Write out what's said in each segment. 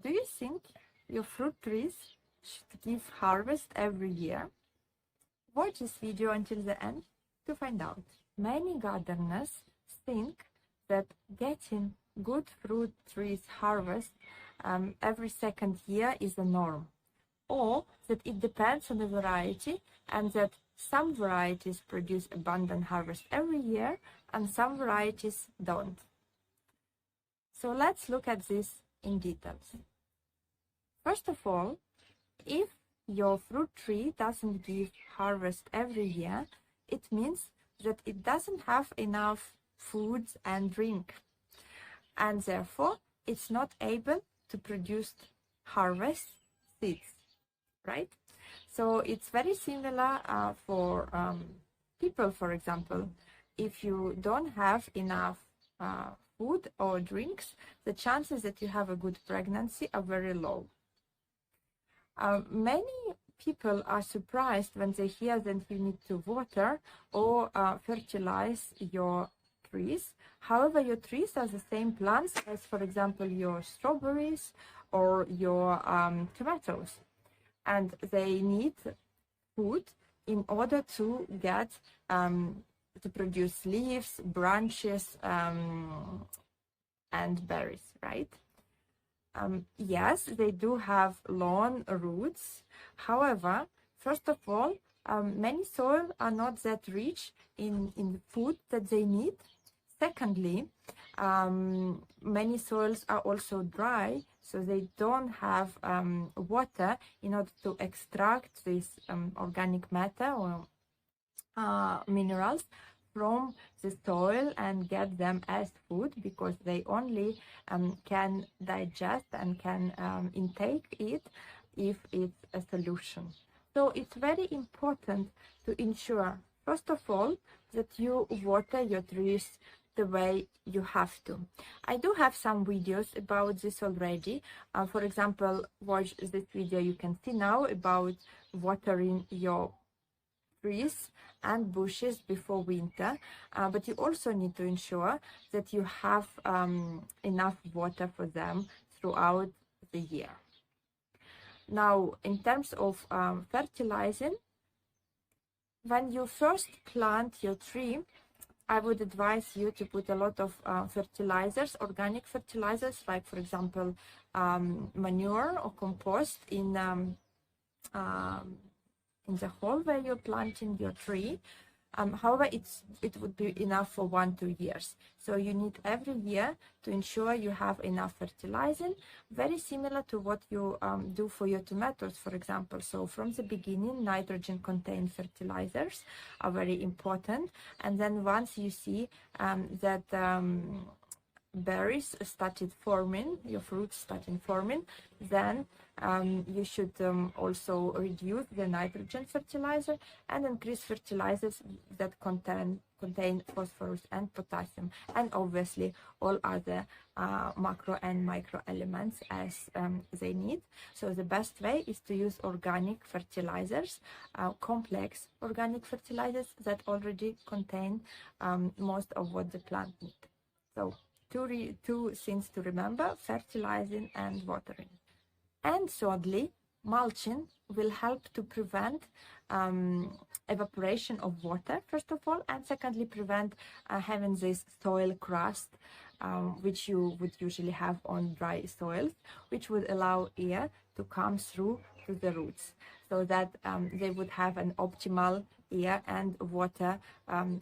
do you think your fruit trees should give harvest every year? Watch this video until the end to find out. Many gardeners think that getting good fruit trees harvest every second year is the norm, or that it depends on the variety and that some varieties produce abundant harvest every year and some varieties don't. So let's look at this in details. First of all, if your fruit tree doesn't give harvest every year, it means that it doesn't have enough food and drink, and therefore it's not able to produce harvest seeds, right? So it's very similar for people, for example. If you don't have enough food or drinks, the chances that you have a good pregnancy are very low. Many people are surprised when they hear that you need to water or fertilize your trees. However, your trees are the same plants as, for example, your strawberries or your tomatoes, and they need food in order to get to produce leaves, branches, and berries, right? Yes, they do have long roots. However, first of all, many soils are not that rich in the food that they need. Secondly, many soils are also dry, so they don't have water in order to extract this organic matter or minerals from the soil and get them as food, because they only can digest and can intake it if it's a solution. So it's very important to ensure, first of all, that you water your trees the way you have to. I do have some videos about this already. For example, watch this video you can see now about watering your trees and bushes before winter, but you also need to ensure that you have enough water for them throughout the year. Now, in terms of fertilizing, when you first plant your tree, I would advise you to put a lot of fertilizers, organic fertilizers, like, for example, manure or compost in the hole where you're planting your tree. However, it would be enough for 1-2 years. So you need every year to ensure you have enough fertilizing, very similar to what you do for your tomatoes, for example. So from the beginning, nitrogen-contained fertilizers are very important. And then once you see that berries started forming, your fruits started forming, then you should also reduce the nitrogen fertilizer and increase fertilizers that contain phosphorus and potassium, and obviously all other macro and micro elements as they need. So the best way is to use organic fertilizers, complex organic fertilizers that already contain most of what the plant needs. So two things to remember: fertilizing and watering. And thirdly, mulching will help to prevent evaporation of water, first of all, and secondly, prevent having this soil crust, which you would usually have on dry soils, which would allow air to come through to the roots, so that they would have an optimal air and water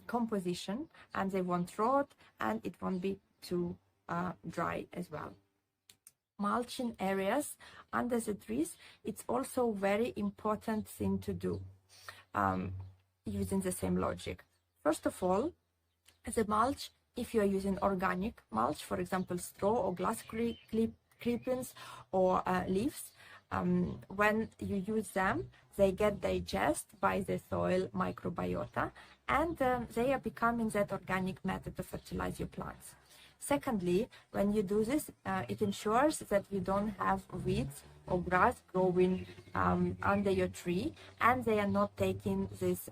composition, and they won't rot, and it won't be too dry as well. Mulching areas under the trees, it's also very important thing to do, using the same logic. First of all, the mulch, if you are using organic mulch, for example, straw or grass clippings or leaves, when you use them, they get digested by the soil microbiota, and they are becoming that organic matter to fertilize your plants. Secondly, when you do this, it ensures that you don't have weeds or grass growing under your tree, and they are not taking these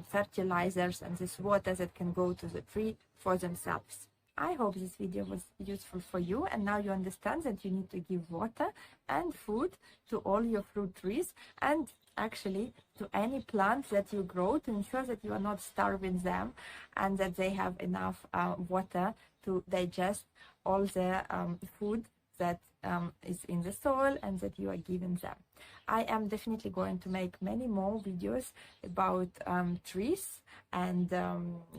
fertilizers and this water that can go to the tree for themselves. I hope this video was useful for you, and now you understand that you need to give water and food to all your fruit trees, and actually to any plants that you grow, to ensure that you are not starving them and that they have enough water to digest all the food that is in the soil and that you are giving them. I am definitely going to make many more videos about trees and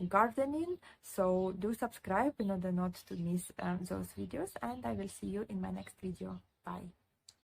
gardening, so do subscribe in order not to miss those videos, and I will see you in my next video. Bye.